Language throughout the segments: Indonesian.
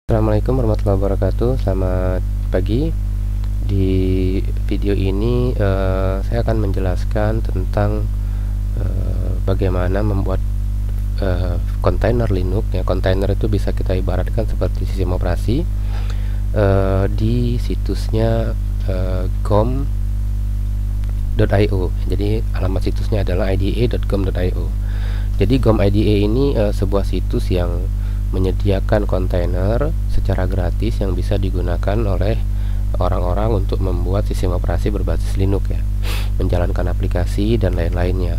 Assalamualaikum warahmatullahi wabarakatuh. Selamat pagi. Di video ini saya akan menjelaskan tentang bagaimana membuat kontainer Linux. Ya, kontainer itu bisa kita ibaratkan seperti sistem operasi di situsnya gom.io. Jadi alamat situsnya adalah ida.gom.io. Jadi gom.io ini sebuah situs yang menyediakan kontainer secara gratis yang bisa digunakan oleh orang-orang untuk membuat sistem operasi berbasis Linux, ya, menjalankan aplikasi dan lain-lainnya.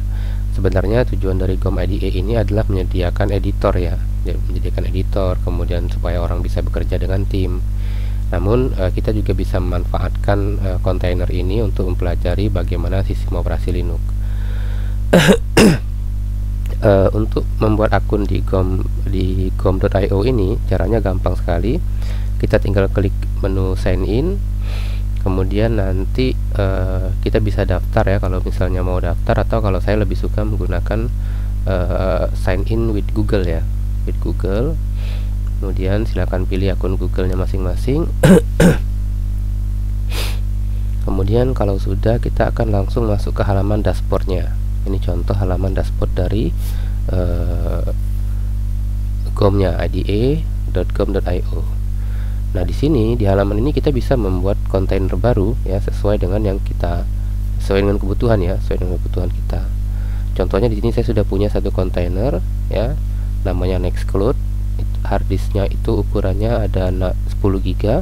Sebenarnya tujuan dari gom.io ini adalah menyediakan editor, ya, menyediakan editor, kemudian supaya orang bisa bekerja dengan tim. Namun kita juga bisa memanfaatkan kontainer ini untuk mempelajari bagaimana sistem operasi Linux. Untuk membuat akun di gom.io ini caranya gampang sekali. Kita tinggal klik menu sign in, kemudian nanti kita bisa daftar, ya, kalau misalnya mau daftar, atau kalau saya lebih suka menggunakan sign in with Google, ya, with Google. Kemudian silakan pilih akun Google-nya masing-masing. Kemudian kalau sudah, kita akan langsung masuk ke halaman dashboardnya. Ini contoh halaman dashboard dari gomnya ida.gom.io. Nah, di sini di halaman ini kita bisa membuat kontainer baru, ya, sesuai dengan kebutuhan, ya, sesuai dengan kebutuhan kita. Contohnya di sini saya sudah punya satu kontainer, ya, namanya Nextcloud. Harddisknya itu ukurannya ada 10 GB.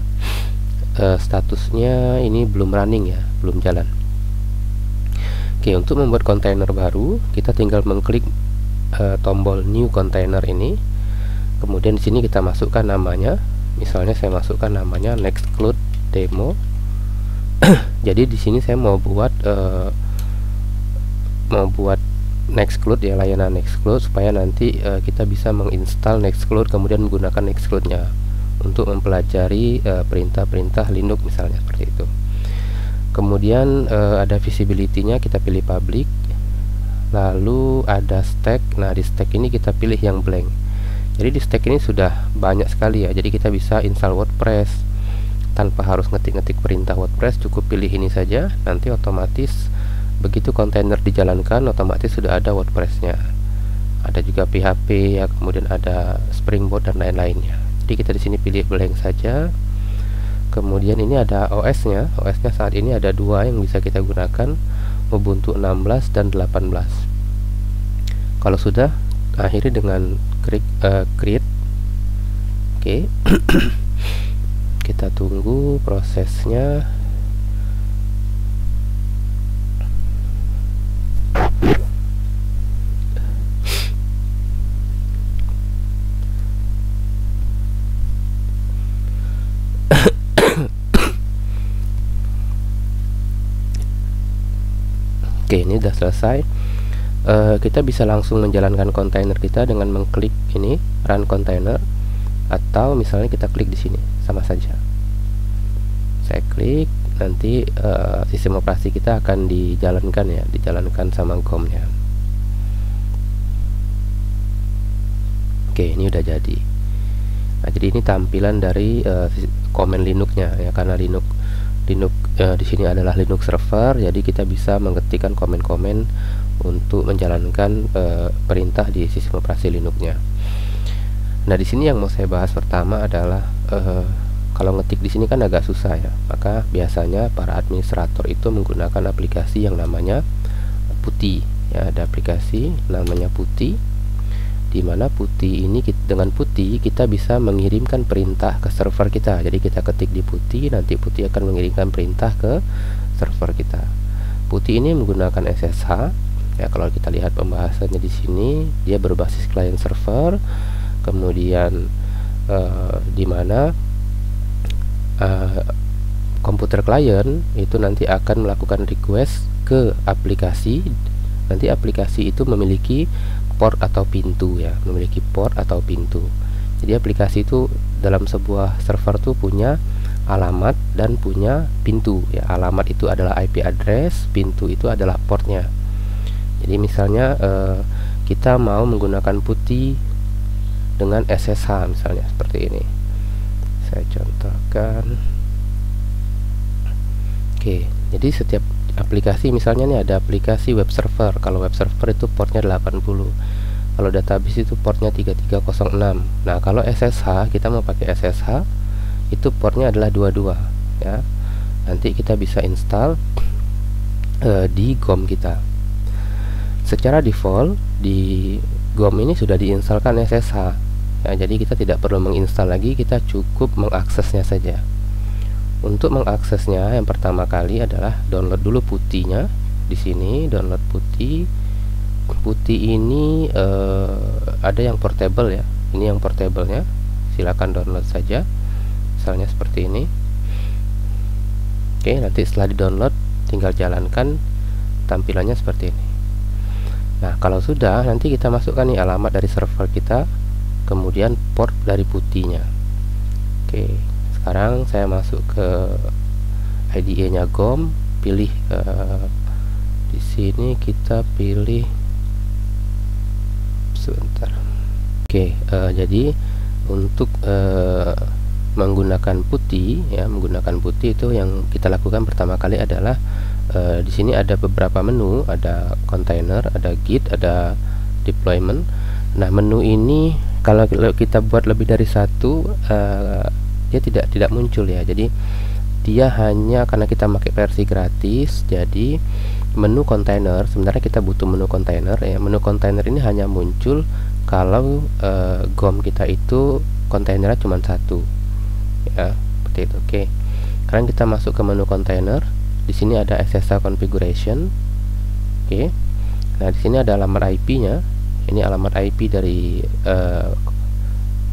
Statusnya ini belum running, ya, belum jalan. Oke, untuk membuat kontainer baru, kita tinggal mengklik tombol new container ini. Kemudian di sini kita masukkan namanya. Misalnya saya masukkan namanya Nextcloud demo. Jadi di sini saya mau buat Nextcloud, ya, layanan Nextcloud, supaya nanti kita bisa menginstal Nextcloud kemudian menggunakan Nextcloud-nya untuk mempelajari perintah-perintah Linux misalnya, seperti itu. Kemudian ada visibility-nya, kita pilih public. Lalu ada stack. Nah, di stack ini kita pilih yang blank. Jadi di stack ini sudah banyak sekali, ya. Jadi kita bisa install WordPress tanpa harus ngetik-ngetik perintah WordPress, cukup pilih ini saja. Nanti otomatis begitu kontainer dijalankan, otomatis sudah ada WordPress-nya. Ada juga PHP, ya, kemudian ada Springboard dan lain-lainnya. Jadi kita di sini pilih blank saja. Kemudian ini ada OS-nya. OS-nya saat ini ada dua yang bisa kita gunakan, Ubuntu 16 dan 18. Kalau sudah, akhiri dengan create. Oke. Kita tunggu prosesnya. Oke, ini sudah selesai. Kita bisa langsung menjalankan kontainer kita dengan mengklik ini run container, atau misalnya kita klik di sini, sama saja. Saya klik, nanti sistem operasi kita akan dijalankan, ya, dijalankan sama gom-nya. Oke, ini udah jadi. Nah, jadi ini tampilan dari komen Linux-nya, ya, karena Linux di sini adalah Linux server, jadi kita bisa mengetikkan komen-komen untuk menjalankan perintah di sistem operasi Linux-nya. Nah, di sini yang mau saya bahas pertama adalah kalau ngetik di sini kan agak susah, ya. Maka biasanya para administrator itu menggunakan aplikasi yang namanya Putty, ya. Ada aplikasi namanya Putty, di mana Putty ini, dengan Putty kita bisa mengirimkan perintah ke server kita. Jadi kita ketik di Putty, nanti Putty akan mengirimkan perintah ke server kita. Putty ini menggunakan SSH, ya. Kalau kita lihat pembahasannya di sini, dia berbasis client server. Kemudian di mana komputer client itu nanti akan melakukan request ke aplikasi. Nanti aplikasi itu memiliki port atau pintu, ya, memiliki port atau pintu. Jadi aplikasi itu dalam sebuah server tuh punya alamat dan punya pintu, ya. Alamat itu adalah IP address, pintu itu adalah portnya. Jadi misalnya kita mau menggunakan Putty dengan SSH misalnya, seperti ini. pastikan. Oke, jadi setiap aplikasi, misalnya nih ada aplikasi web server. Kalau web server itu portnya 80, kalau database itu portnya 3306. Nah, kalau SSH, kita mau pakai SSH, itu portnya adalah 22 ya. Nanti kita bisa install di GOM kita. Secara default di GOM ini sudah diinstalkan SSH ya, jadi kita tidak perlu menginstal lagi, kita cukup mengaksesnya saja. Untuk mengaksesnya, yang pertama kali adalah download dulu PuTTY-nya. Di sini download PuTTY. PuTTY ini ada yang portable ya. Ini yang portable-nya. Silakan download saja. Misalnya seperti ini. Oke, nanti setelah di-download tinggal jalankan, tampilannya seperti ini. Nah, kalau sudah, nanti kita masukkan nih alamat dari server kita, kemudian port dari PuTTY-nya. Oke. Sekarang saya masuk ke IDE-nya GOM, pilih di sini kita pilih sebentar. Oke, jadi untuk menggunakan PuTTY ya, menggunakan PuTTY itu yang kita lakukan pertama kali adalah di sini ada beberapa menu, ada container, ada git, ada deployment. Nah, menu ini kalau kita buat lebih dari satu, dia tidak muncul ya. Jadi dia hanya karena kita pakai versi gratis, jadi menu kontainer, sebenarnya kita butuh menu kontainer ya. Menu kontainer ini hanya muncul kalau GOM kita itu kontainernya cuma satu ya, seperti itu. Oke, sekarang kita masuk ke menu kontainer. Di sini ada SSH configuration. Oke, nah di sini ada alamat IP-nya. Ini alamat IP dari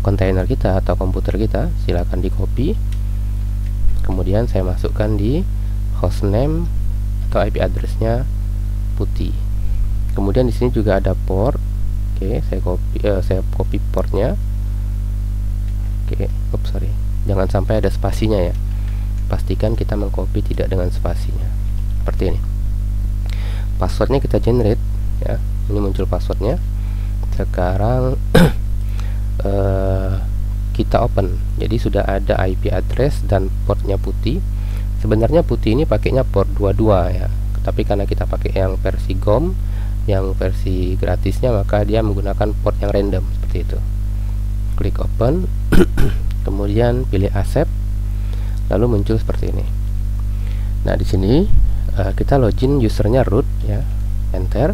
kontainer kita atau komputer kita, silakan di copy. Kemudian saya masukkan di hostname atau IP addressnya PuTTY. Kemudian di sini juga ada port. Oke, saya copy portnya. Oke, sorry, jangan sampai ada spasinya ya. Pastikan kita mengcopy tidak dengan spasinya. Seperti ini. Passwordnya kita generate ya. Ini muncul passwordnya. Sekarang kita open. Jadi sudah ada IP address dan portnya PuTTY. Sebenarnya PuTTY ini pakainya port 22 ya, tapi karena kita pakai yang versi GOM, yang versi gratisnya, maka dia menggunakan port yang random seperti itu. Klik open. Kemudian pilih accept, lalu muncul seperti ini. Nah, di sini kita login usernya root ya, enter.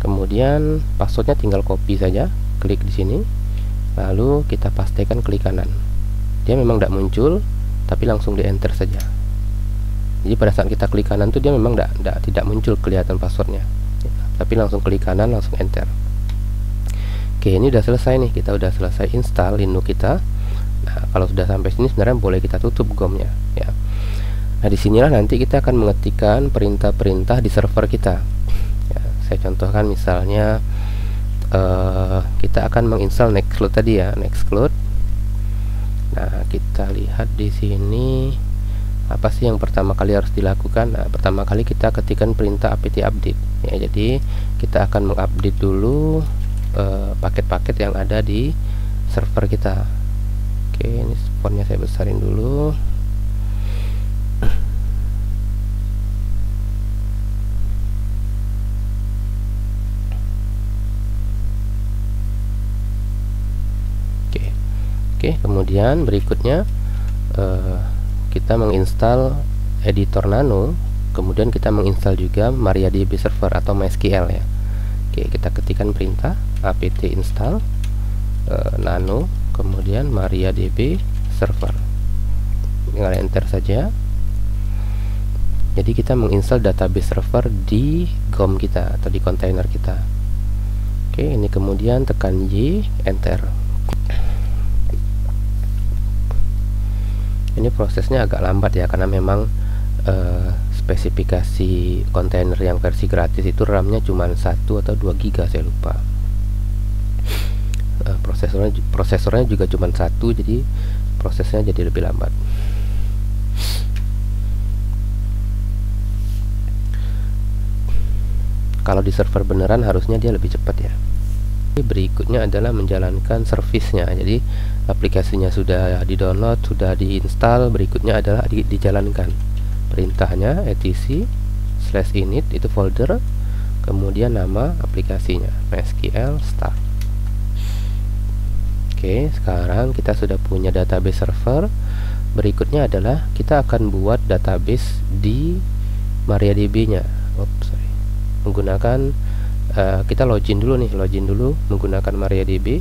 Kemudian passwordnya tinggal copy saja, klik di sini. Lalu kita pastikan klik kanan. Dia memang tidak muncul, tapi langsung di enter saja. Jadi pada saat kita klik kanan tuh dia memang tidak muncul kelihatan passwordnya, tapi langsung klik kanan, langsung enter. Oke, ini udah selesai nih, kita udah selesai install Linux kita. Nah, kalau sudah sampai sini sebenarnya boleh kita tutup GOM-nya ya. Nah, disinilah nanti kita akan mengetikkan perintah-perintah di server kita ya. Saya contohkan misalnya kita akan menginstal Nextcloud tadi ya, Nextcloud. Nah, kita lihat di sini apa sih yang pertama kali harus dilakukan. Nah, pertama kali kita ketikkan perintah apt update ya. Jadi kita akan mengupdate dulu paket-paket yang ada di server kita. Oke, ini fontnya saya besarin dulu. Oke, kemudian berikutnya kita menginstal editor Nano, kemudian kita menginstal juga MariaDB server atau MySQL ya. Oke, kita ketikkan perintah apt install Nano, kemudian MariaDB server. Tinggal enter saja. Jadi kita menginstal database server di GOM kita atau di kontainer kita. Oke, ini kemudian tekan Y, enter. Ini prosesnya agak lambat ya, karena memang spesifikasi kontainer yang versi gratis itu RAM-nya cuma 1 atau 2 GB, saya lupa. Prosesornya juga cuma 1, jadi prosesnya jadi lebih lambat. Kalau di server beneran harusnya dia lebih cepat ya. Berikutnya adalah menjalankan servisnya. Jadi aplikasinya sudah di-download, sudah diinstal, berikutnya adalah dijalankan perintahnya etc/init itu folder, kemudian nama aplikasinya MySQL start. Oke, sekarang kita sudah punya database server. Berikutnya adalah kita akan buat database di MariaDB nya. Menggunakan kita login dulu menggunakan MariaDB.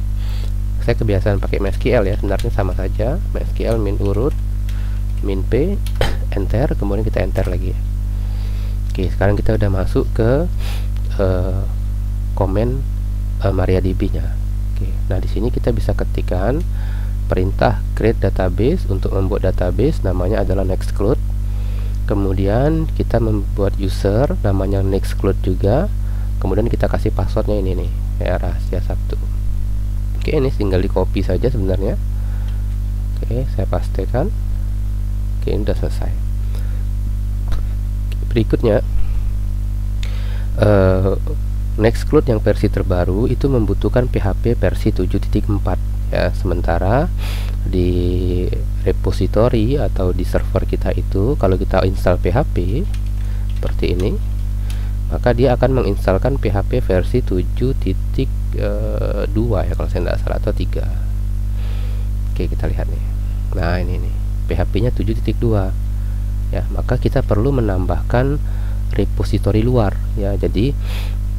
Saya kebiasaan pakai MySQL ya, sebenarnya sama saja. MySQL min urut min p enter, kemudian kita enter lagi. Oke, sekarang kita udah masuk ke komen MariaDB nya. Oke, nah di sini kita bisa ketikkan perintah create database. Untuk membuat database namanya adalah nextcloud. Kemudian kita membuat user namanya nextcloud juga. Kemudian kita kasih passwordnya ini nih, ya, rahasia Sabtu. Oke, ini tinggal di copy saja sebenarnya. Oke, saya pastekan. Oke, ini udah selesai. Berikutnya nextcloud yang versi terbaru itu membutuhkan PHP versi 7.4 ya. Sementara di repository atau di server kita itu, kalau kita install PHP seperti ini, maka dia akan menginstalkan PHP versi 7.2 ya kalau saya tidak salah, atau 3. Oke, kita lihat nih. Nah, ini nih PHP nya 7.2 ya, maka kita perlu menambahkan repository luar ya. Jadi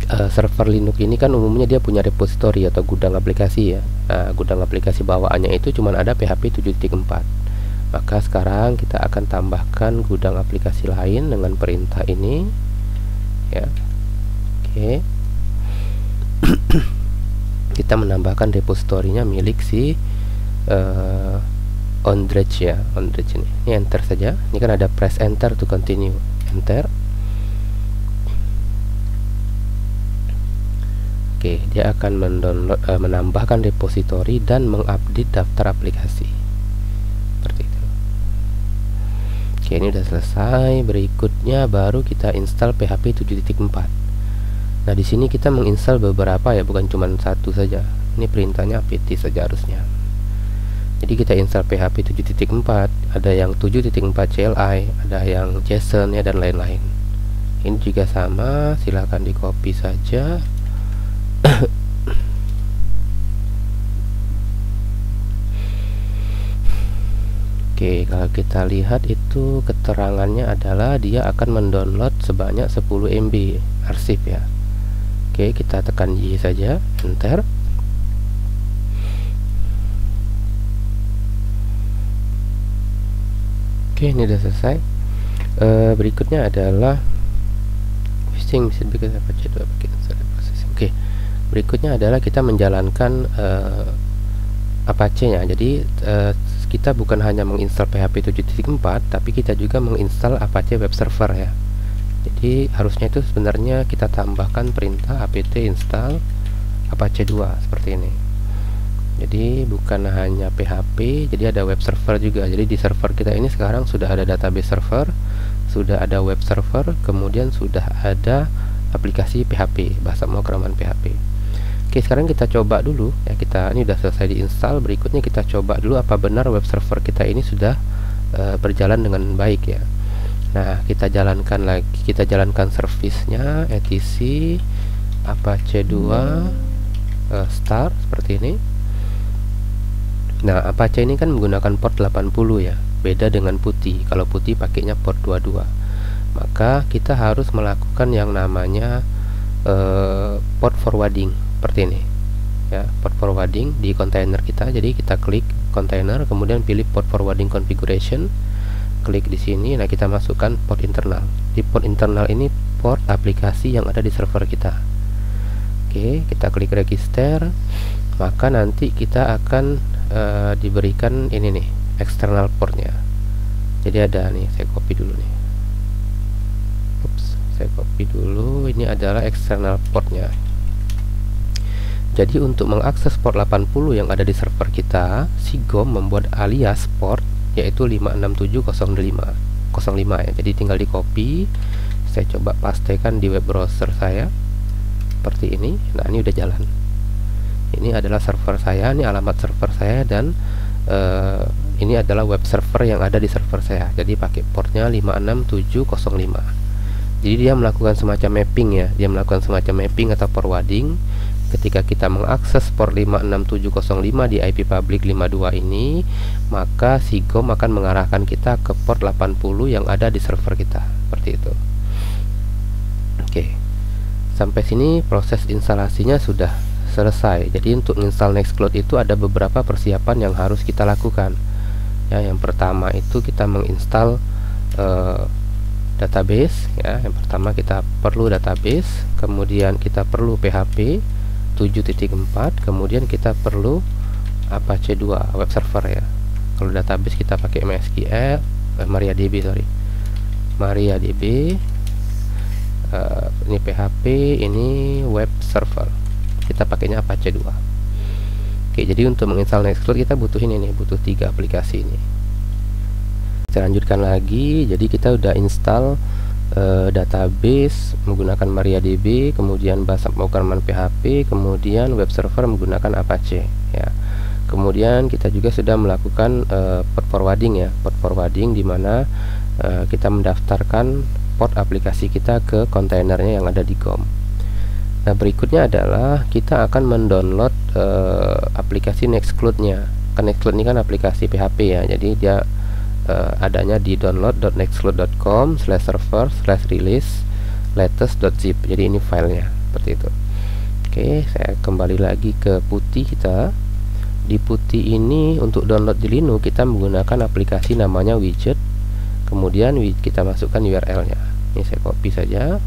server Linux ini kan umumnya dia punya repository atau gudang aplikasi ya. Nah, gudang aplikasi bawaannya itu cuma ada PHP 7.4. Maka sekarang kita akan tambahkan gudang aplikasi lain dengan perintah ini ya. Oke. Kita menambahkan repositorinya milik si Ondrej ya, Ondrej ini. Ini enter saja. Ini kan ada press enter to continue. Enter. Oke, dia akan mendownload, menambahkan repositori dan mengupdate daftar aplikasi. Seperti itu. Oke, ini udah selesai. Berikutnya baru kita install PHP 7.4. Nah, di sini kita menginstal beberapa ya, bukan cuma satu saja. Ini perintahnya apt saja harusnya. Jadi kita install PHP 7.4, ada yang 7.4 CLI, ada yang JSON ya, dan lain-lain. Ini juga sama, silahkan di copy saja. Oke, kalau kita lihat itu keterangannya adalah dia akan mendownload sebanyak 10 MB arsip ya. Oke, kita tekan Y saja, enter. Oke, ini udah selesai. Berikutnya adalah fishing bisa bikin Apache 2 pakai processing. Oke, berikutnya adalah kita menjalankan Apache nya. Jadi kita bukan hanya menginstal PHP 7.4, tapi kita juga menginstal Apache web server ya. Jadi harusnya itu sebenarnya kita tambahkan perintah apt install Apache 2 seperti ini. Jadi bukan hanya PHP, jadi ada web server juga. Jadi di server kita ini sekarang sudah ada database server, sudah ada web server, kemudian sudah ada aplikasi PHP, bahasa pemrograman PHP. Oke, sekarang kita coba dulu ya. Kita ini sudah selesai diinstal. Berikutnya kita coba dulu apa benar web server kita ini sudah berjalan dengan baik ya. Nah, kita jalankan lagi, kita jalankan servisnya etc Apache 2 start seperti ini. Nah, Apache ini kan menggunakan port 80 ya, beda dengan putih. Kalau putih pakainya port 22. Maka kita harus melakukan yang namanya port forwarding seperti ini ya, port forwarding di kontainer kita. Jadi kita klik kontainer, kemudian pilih port forwarding configuration, klik di sini. Nah, kita masukkan port internal. Di port internal ini port aplikasi yang ada di server kita. Oke, kita klik register, maka nanti kita akan diberikan ini nih external portnya. Jadi ada nih, saya copy dulu nih. Saya copy dulu, ini adalah external portnya. Jadi untuk mengakses port 80 yang ada di server kita, Sigom membuat alias port yaitu 56705 ya. Jadi tinggal di copy, saya coba pastekan di web browser saya seperti ini. Nah, ini udah jalan. Ini adalah server saya, ini alamat server saya, dan ini adalah web server yang ada di server saya. Jadi pakai portnya 56705. Jadi dia melakukan semacam mapping ya, dia melakukan semacam mapping atau forwarding. Ketika kita mengakses port 56705 di IP public 52 ini, maka si GOM akan mengarahkan kita ke port 80 yang ada di server kita, seperti itu. Oke, sampai sini proses instalasinya sudah selesai. Jadi untuk install Nextcloud itu ada beberapa persiapan yang harus kita lakukan. Ya, yang pertama itu kita menginstal database. Ya, yang pertama kita perlu database, kemudian kita perlu PHP 7.4, kemudian kita perlu Apache 2 web server ya. Kalau database kita pakai MySQL, MariaDB, MariaDB. Ini PHP, ini web server. Kita pakainya Apache 2. Oke, jadi untuk menginstal Nextcloud kita butuh ini nih, butuh 3 aplikasi ini. Kita lanjutkan lagi. Jadi kita udah install database menggunakan MariaDB, kemudian backup menggunakan PHP, kemudian web server menggunakan Apache ya. Kemudian kita juga sudah melakukan port forwarding ya, port forwarding di mana kita mendaftarkan port aplikasi kita ke kontainernya yang ada di GOM. Nah, berikutnya adalah kita akan mendownload aplikasi Nextcloud-nya. Kan Nextcloud ini kan aplikasi PHP ya, jadi dia adanya di download.nextcloud.com/server/release latest.zip. Jadi ini filenya seperti itu. Oke, saya kembali lagi ke putih kita. Di putih ini untuk download di Linux kita menggunakan aplikasi namanya widget. Kemudian kita masukkan URL-nya. Ini saya copy saja.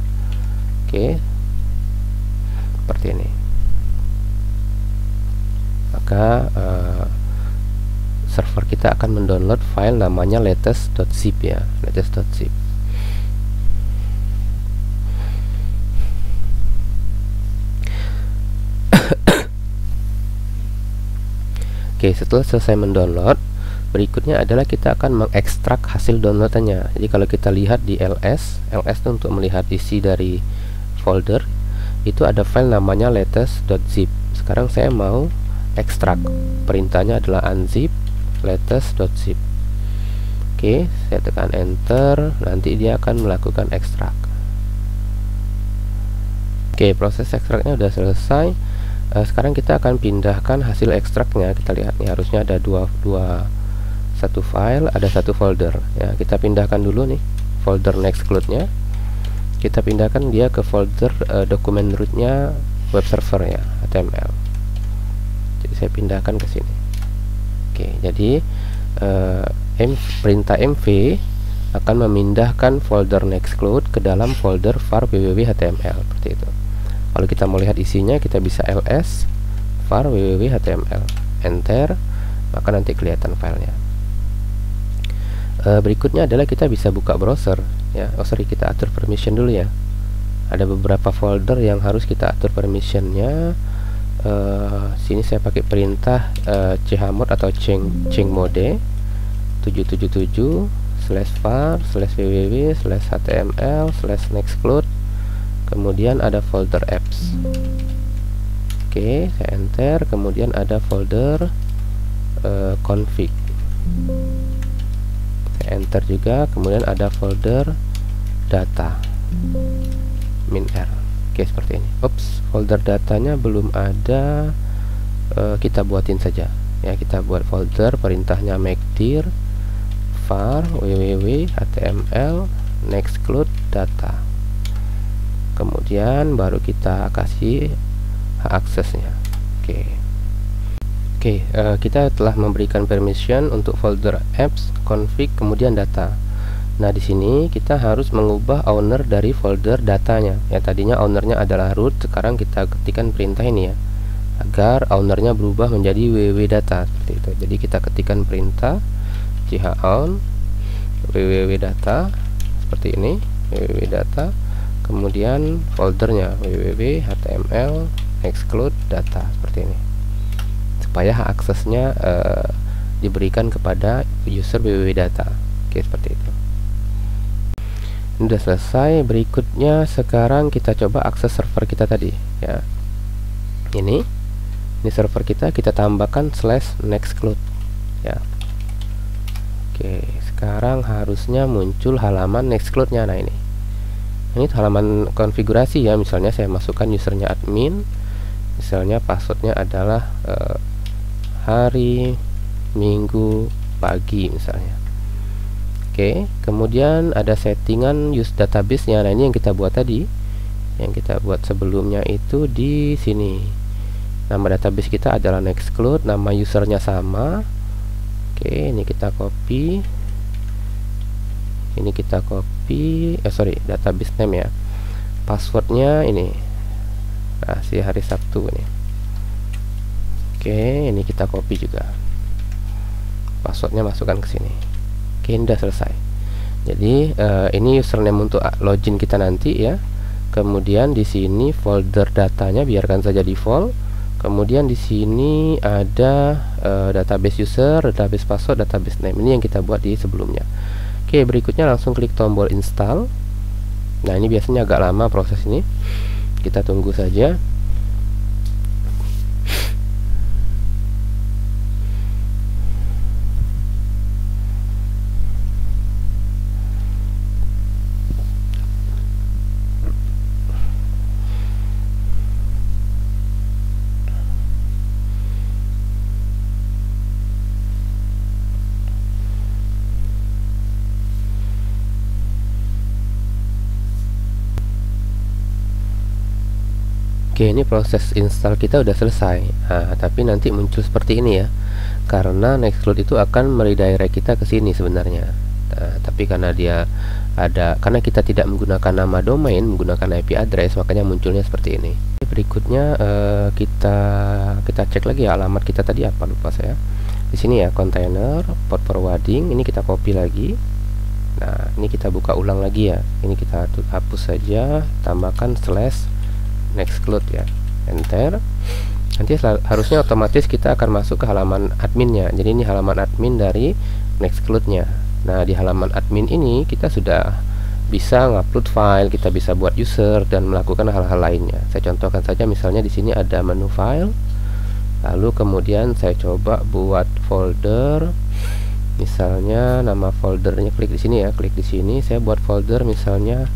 Oke, seperti ini. Maka server kita akan mendownload file namanya latest.zip ya, latest.zip. Oke, setelah selesai mendownload, berikutnya adalah kita akan mengekstrak hasil downloadannya. Jadi kalau kita lihat di ls itu untuk melihat isi dari folder, itu ada file namanya latest.zip. Sekarang saya mau ekstrak, perintahnya adalah unzip latest.zip. Oke, saya tekan enter, nanti dia akan melakukan ekstrak. Oke, proses ekstraknya sudah selesai. Sekarang kita akan pindahkan hasil ekstraknya. Kita lihat nih, harusnya ada satu file, ada satu folder ya. Kita pindahkan dulu nih folder Nextcloud-nya. Kita pindahkan dia ke folder dokumen root-nya web server ya, HTML. Jadi saya pindahkan ke sini. Oke, jadi perintah mv akan memindahkan folder Nextcloud ke dalam folder var www.html seperti itu. Kalau kita mau lihat isinya, kita bisa ls var www.html, enter, maka nanti kelihatan filenya. Berikutnya adalah kita bisa buka browser ya. Kita atur permission dulu ya. Ada beberapa folder yang harus kita atur permissionnya. Sini saya pakai perintah chmod atau change mode 777/var/www/html/nextcloud. Kemudian ada folder apps. Oke, saya enter. Kemudian ada folder config. Saya enter juga. Kemudian ada folder data -r. Oke, seperti ini. Ups, folder datanya belum ada. Kita buatin saja ya. Kita buat folder, perintahnya make-dir var www.html nextcloud data. Kemudian baru kita kasih hak aksesnya. Oke, kita telah memberikan permission untuk folder apps, config, kemudian data. Nah, di sini kita harus mengubah owner dari folder datanya. Ya, tadinya ownernya adalah root, sekarang kita ketikkan perintah ini ya, agar ownernya berubah menjadi www.data seperti itu. Jadi kita ketikkan perintah chown www.data seperti ini, www.data. Kemudian foldernya www.html nextcloud data seperti ini, supaya hak aksesnya diberikan kepada user www.data. Oke, seperti itu. Ini sudah selesai. Berikutnya sekarang kita coba akses server kita tadi ya. Ini Ini server kita tambahkan /nextcloud ya. Oke, sekarang harusnya muncul halaman nextcloud-nya. Nah, ini halaman konfigurasi ya. Misalnya saya masukkan usernya admin, misalnya passwordnya adalah hari Minggu pagi misalnya. Oke, kemudian ada settingan use database-nya. Nah, ini yang kita buat tadi, yang kita buat sebelumnya itu di sini. Nama database kita adalah nextcloud, nama usernya sama. Oke, ini kita copy. Ini kita copy, database name ya. Passwordnya ini. Nah, si hari Sabtu ini. Oke, ini kita copy juga. Passwordnya masukkan ke sini. Oke, udah selesai. Jadi ini username untuk login kita nanti ya. Kemudian di sini folder datanya biarkan saja default. Kemudian di sini ada database user, database password, database name. Ini yang kita buat di sebelumnya. Oke, berikutnya langsung klik tombol install. Nah, ini biasanya agak lama proses ini. Kita tunggu saja. Oke, ini proses install kita udah selesai. Nah, tapi nanti muncul seperti ini ya, karena nextcloud itu akan meredirect kita ke sini sebenarnya. Nah, tapi karena karena kita tidak menggunakan nama domain, menggunakan IP address, makanya munculnya seperti ini. Berikutnya kita cek lagi ya alamat kita tadi apa, lupa saya. Di sini ya, container port forwarding, ini kita copy lagi. Nah, ini kita buka ulang lagi ya. Ini kita hapus saja, tambahkan /nextcloud ya, enter. Nanti harusnya otomatis kita akan masuk ke halaman adminnya. Jadi ini halaman admin dari nextcloud-nya. Nah, di halaman admin ini kita sudah bisa ngupload file, kita bisa buat user dan melakukan hal-hal lainnya. Saya contohkan saja, misalnya di sini ada menu file, lalu kemudian saya coba buat folder. Misalnya nama foldernya, klik di sini ya, klik di sini, saya buat folder misalnya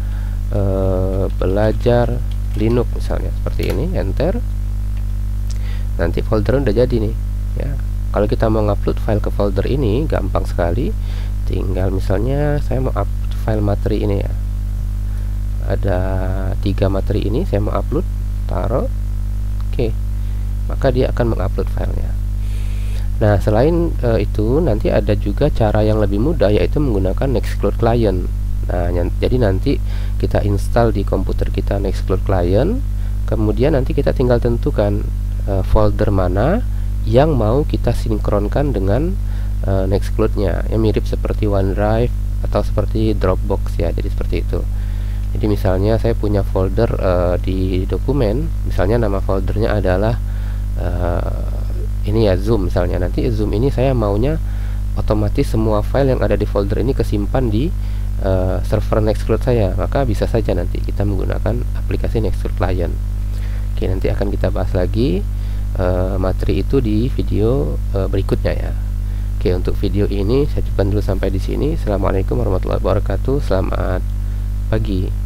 belajar Linux misalnya, seperti ini, enter. Nanti folder udah jadi nih ya. Kalau kita mau ngupload file ke folder ini gampang sekali, tinggal misalnya saya mau upload file materi ini ya, ada 3 materi ini saya mau upload, taruh, oke, maka dia akan mengupload filenya. Nah, selain itu nanti ada juga cara yang lebih mudah, yaitu menggunakan nextcloud client. Nah, jadi nanti kita install di komputer kita nextcloud client, kemudian nanti kita tinggal tentukan folder mana yang mau kita sinkronkan dengan nextcloud-nya, yang mirip seperti OneDrive atau seperti Dropbox ya. Jadi seperti itu. Jadi misalnya saya punya folder di dokumen, misalnya nama foldernya adalah ini ya, Zoom misalnya. Nanti Zoom ini saya maunya otomatis semua file yang ada di folder ini kesimpan di server nextcloud saya, maka bisa saja nanti kita menggunakan aplikasi nextcloud client. Oke, nanti akan kita bahas lagi materi itu di video berikutnya ya. Oke, untuk video ini saya cukupkan dulu sampai di sini. Assalamualaikum warahmatullahi wabarakatuh. Selamat pagi.